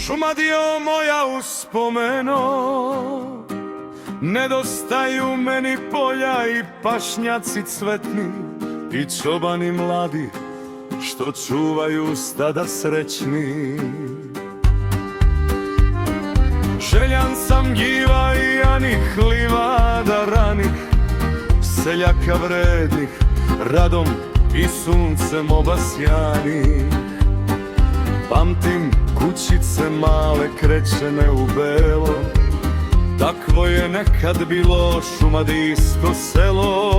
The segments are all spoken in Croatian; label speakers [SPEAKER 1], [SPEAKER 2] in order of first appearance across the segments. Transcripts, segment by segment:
[SPEAKER 1] Šumadija moja uspomeno, nedostaju meni polja i pašnjaci cvetni i čobani mladi što čuvaju stada srećni. Željan sam njiva i janih livada ranih, seljaka vrednih, radom i suncem obasjanih. Pamtim kućice male krečene u belo, takvo je nekad bilo šumadijsko selo.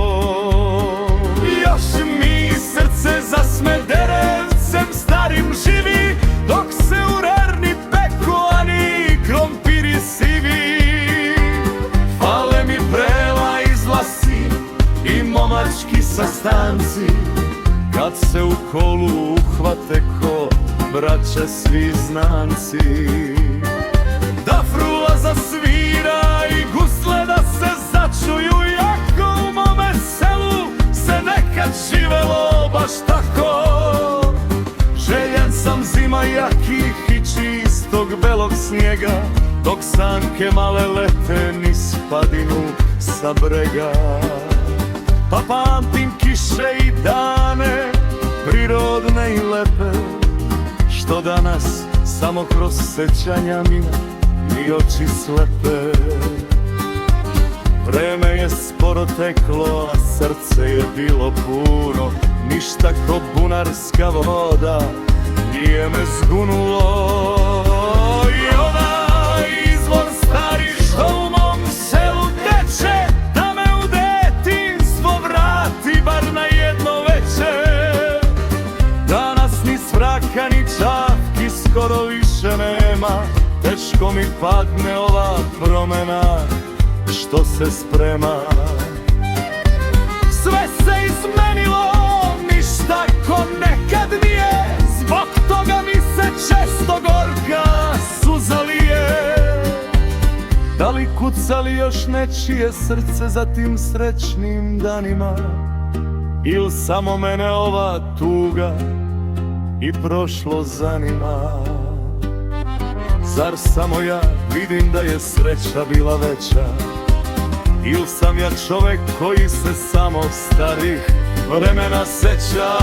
[SPEAKER 1] Još mi srce za Smederevcem starim živi, dok se u rerni peku ani krompiri sivi. Fale mi prela izlasi i momački sastanci, kad se u kolu uhvate ko braće svi znanci. Da frula zasvira i gusle da se začuju, jako u mome selu se nekad živelo baš tako. Željan sam zima jakih i čistog belog snijega, dok sanke male lete niz padinu sa brega. Pa pamtim kiše i dane, prirodne i lepe, što danas samo kroz sećanja mi oči slepe. Vreme je sporo teklo, a srce je bilo puno, ništa ko bunarska voda nije me zgunulo. I onaj izvor stari što u mom selu teče, da me u detinjstvo vrati bar na jedno večer. Danas ni svraka ni čavki skoro više nema, teško mi padne ova promena što se sprema. Sve se izmenilo, ništa ko nekad nije, zbog toga mi se često gorka suza lije. Da li kuca li još nečije srce za tim srećnim danima, ili samo mene ova tuga i prošlo zanima? Zar samo ja vidim da je sreća bila veća, ili sam ja čovek koji se samo starih vremena seća?